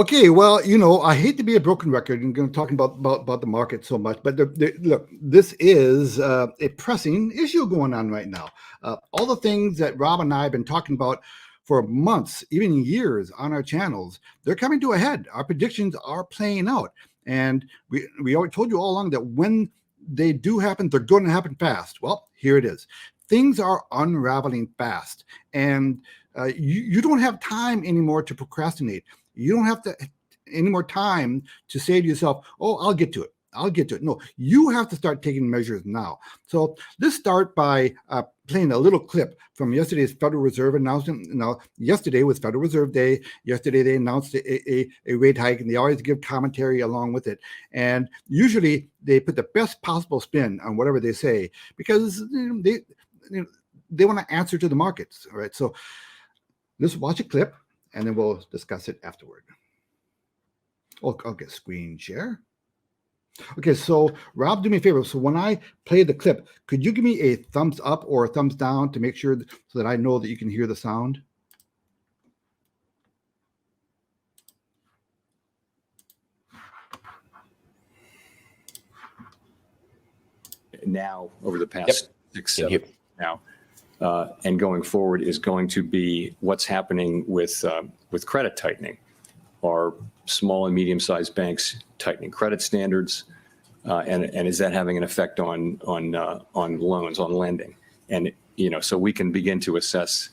Okay, well, I hate to be a broken record and going to talking about the market so much, but look, this is a pressing issue going on right now. All the things that Rob and I have been talking about for months, even years on our channels, they're coming to a head. Our predictions are playing out, and we already told you all along that when they do happen, they're going to happen fast. Well, here it is. Things are unraveling fast, and you don't have time anymore to procrastinate. You don't have to any more time to say to yourself, "Oh, I'll get to it. I'll get to it." No, you have to start taking measures now. So let's start by playing a little clip from yesterday's Federal Reserve announcement. Now, yesterday was Federal Reserve Day. Yesterday they announced a rate hike, and they always give commentary along with it. And usually they put the best possible spin on whatever they say because they want to answer to the markets. All right, so let's watch a clip, and then we'll discuss it afterward. I'll get screen share. Okay, so Rob, do me a favor. So when I play the clip, could you give me a thumbs up or a thumbs down to make sure so that I know that you can hear the sound? Now, over the past 6-7 now, and going forward is going to be what's happening with credit tightening. Are small and medium-sized banks tightening credit standards, and is that having an effect on loans, on lending? And so we can begin to assess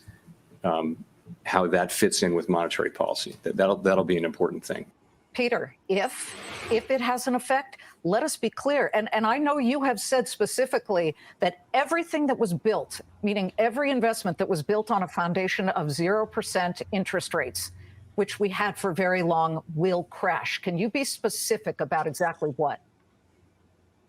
how that fits in with monetary policy. That'll be an important thing. Peter, if it has an effect, let us be clear. And I know you have said specifically that everything that was built, meaning every investment that was built on a foundation of 0% interest rates, which we had for very long, will crash. Can you be specific about exactly what?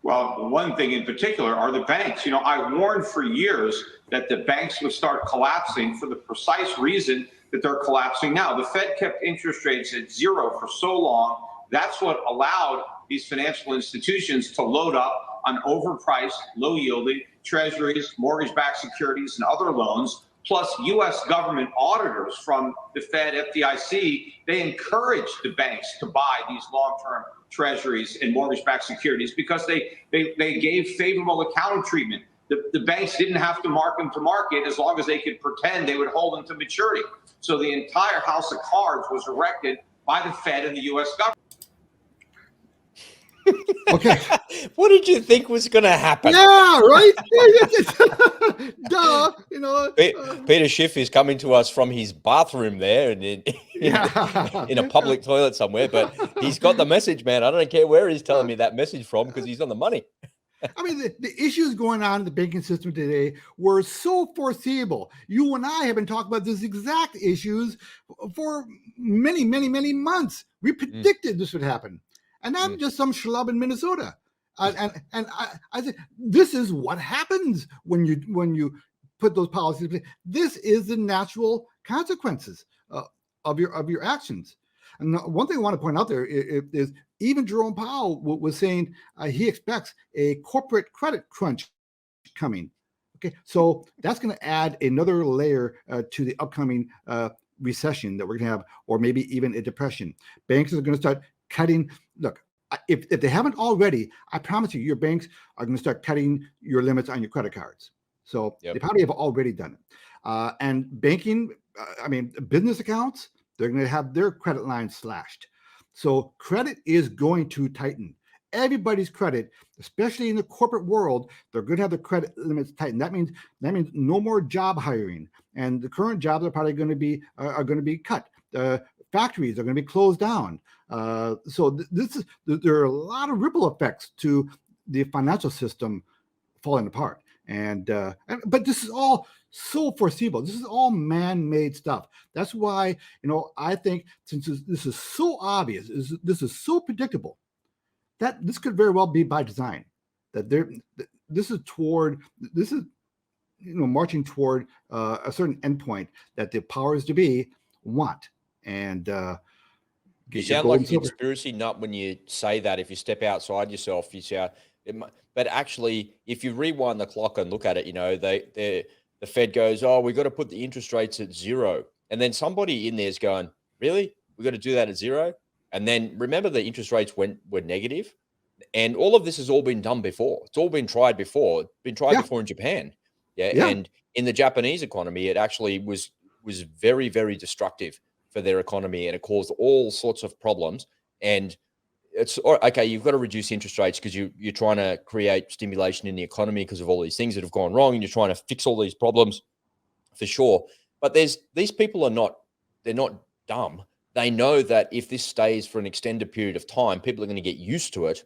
Well, one thing in particular are the banks. I warned for years that the banks would start collapsing for the precise reason that they're collapsing now. The Fed kept interest rates at zero for so long. That's what allowed these financial institutions to load up on overpriced, low-yielding treasuries, mortgage-backed securities, and other loans. Plus, U.S. government auditors from the Fed, FDIC, they encouraged the banks to buy these long-term treasuries and mortgage-backed securities because they gave favorable accounting treatment. The banks didn't have to mark them to market as long as they could pretend they would hold them to maturity. So the entire house of cards was erected by the Fed and the U.S. government. Okay. What did you think was going to happen? Yeah, right? Duh. Peter Schiff is coming to us from his bathroom there and in a public toilet somewhere, but he's got the message, man. I don't care where he's telling me that message from because he's on the money. I mean, the issues going on in the banking system today were so foreseeable. You and I have been talking about these exact issues for many, many, many months. We predicted this would happen. And I'm just some schlub in Minnesota. And I said, this is what happens when you put those policies in place. This is the natural consequences of your actions. And one thing I want to point out there is even Jerome Powell was saying he expects a corporate credit crunch coming. Okay, so that's going to add another layer to the upcoming recession that we're going to have, or maybe even a depression. Banks are going to start cutting. Look, if they haven't already, I promise you, your banks are going to start cutting your limits on your credit cards. So they probably have already done it. And banking, business accounts, they're going to have their credit lines slashed. So credit is going to tighten. Everybody's credit, especially in the corporate world, they're going to have the credit limits tightened. That means no more job hiring, and the current jobs are probably going to be cut. Factories are going to be closed down. So there are a lot of ripple effects to the financial system falling apart. But this is all so foreseeable. This is all man-made stuff. That's why, I think since this is so obvious, this is so predictable, that this could very well be by design. That this is marching toward a certain endpoint that the powers to be want. And you sound like a conspiracy nut when you say that. If you step outside yourself, you sound. But actually, if you rewind the clock and look at it, the Fed goes, "Oh, we've got to put the interest rates at zero," and then somebody in there is going, "Really? We've got to do that at zero?" And then remember the interest rates were negative, and all of this has all been done before. It's all been tried before. Before in Japan. Yeah. And in the Japanese economy, it actually was very, very destructive for their economy, and it caused all sorts of problems. And it's okay. You've got to reduce interest rates because you're trying to create stimulation in the economy because of all these things that have gone wrong, and you're trying to fix all these problems for sure. But these people they're not dumb. They know that if this stays for an extended period of time, people are going to get used to it.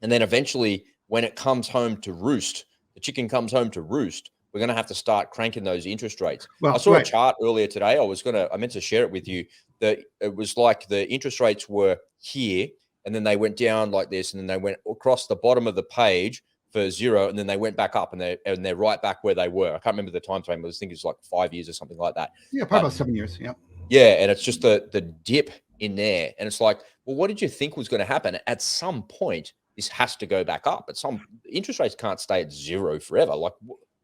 And then eventually, when it comes home to roost, the chicken comes home to roost, we're going to have to start cranking those interest rates. Well, I saw a chart earlier today. I meant to share it with you. That it was like the interest rates were here, and then they went down like this, and then they went across the bottom of the page for 0, and then they went back up, and they're right back where they were. I can't remember the time frame. I think it's like 5 years or something like that. Yeah, probably about 7 years. Yeah. Yeah, and it's just the dip in there, and it's like, well, what did you think was going to happen? At some point, this has to go back up. Interest rates can't stay at 0 forever. Like,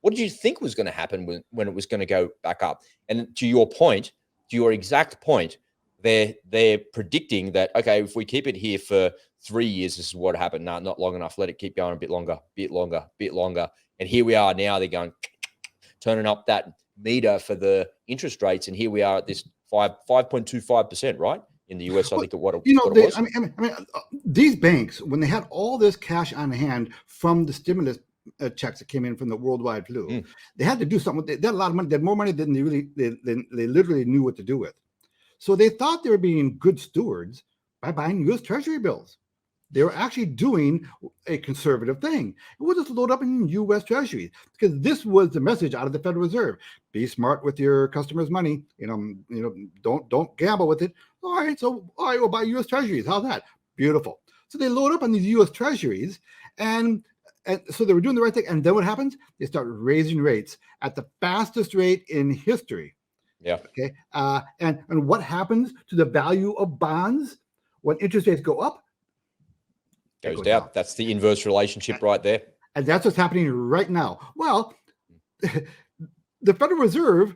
what did you think was going to happen when it was going to go back up? And to your exact point, they're predicting that, okay, if we keep it here for 3 years, this is what happened. No, not long enough. Let it keep going a bit longer. And here we are now. They're going turning up that meter for the interest rates, and here we are at this 5.25%, right? In the US, I think what it was. I mean, these banks, when they had all this cash on hand from the stimulus checks that came in from the worldwide flu, they had to do something. They had a lot of money. They had more money than they literally knew what to do with. So they thought they were being good stewards by buying U.S. Treasury bills. They were actually doing a conservative thing. It was just load up in U.S. Treasuries, because this was the message out of the Federal Reserve: be smart with your customers' money. Don't gamble with it. All right, we'll buy U.S. Treasuries. How's that? Beautiful. So they load up on these U.S. Treasuries, and so they were doing the right thing. And then what happens? They start raising rates at the fastest rate in history. Yeah. Okay. And what happens to the value of bonds when interest rates go up? Goes down. That's the inverse relationship right there. And that's what's happening right now. Well, the Federal Reserve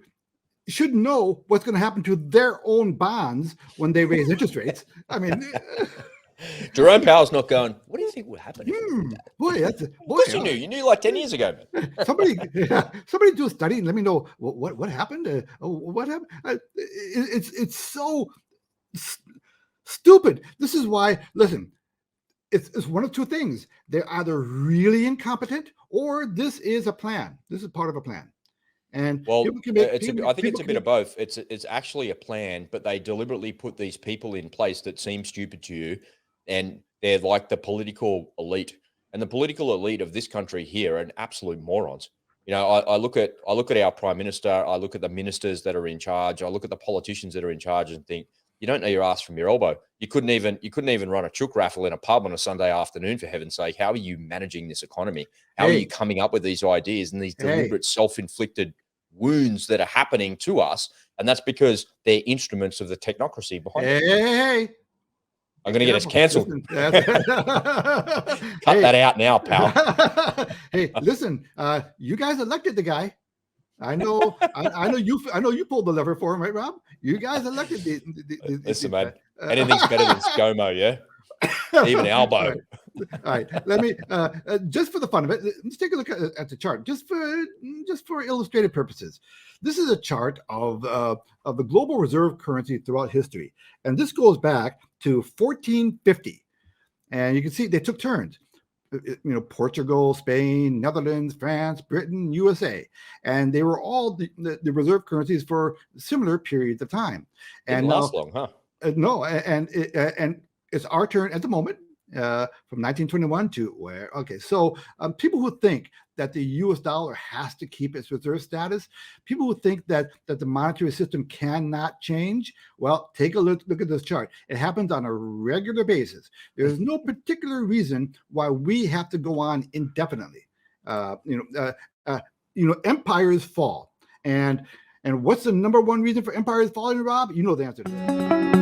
should know what's going to happen to their own bonds when they raise interest rates. I mean, Jerome Powell's not going, what do you think would happen? You knew like 10 years ago. Somebody do a study and let me know what happened. What happened? It's so stupid. This is why, listen, it's one of two things. They're either really incompetent, or this is a plan. This is part of a plan. And I think it's a bit of both. It's actually a plan, but they deliberately put these people in place that seem stupid to you, and they're like the political elite. And the political elite of this country here are absolute morons. I look at our prime minister. I look at the ministers that are in charge. I look at the politicians that are in charge and think, you don't know your ass from your elbow. You couldn't even run a chook raffle in a pub on a Sunday afternoon, for heaven's sake. How are you managing this economy? How are you coming up with these ideas and these deliberate self-inflicted wounds that are happening to us? And that's because they're instruments of the technocracy behind it. I'm going to get us cancelled. Cut that out now, pal. Hey, listen, you guys elected the guy. I know you pulled the lever for him, right, Rob? You guys elected Listen, man. Anything's better than ScoMo, yeah? Even Albo. All right. Let me just for the fun of it, let's take a look at the chart, just for illustrative purposes. This is a chart of the global reserve currency throughout history, and this goes back to 1450. And you can see they took turns. Portugal, Spain, Netherlands, France, Britain, USA, and they were all the reserve currencies for similar periods of time. And didn't last long, huh? No, and it's our turn at the moment, from 1921 to where. Okay, so people who think that the U.S. dollar has to keep its reserve status, people who think that the monetary system cannot change, well, take a look at this chart. It happens on a regular basis. There's no particular reason why we have to go on indefinitely. Empires fall, and what's the number one reason for empires falling, Rob? You know the answer to that.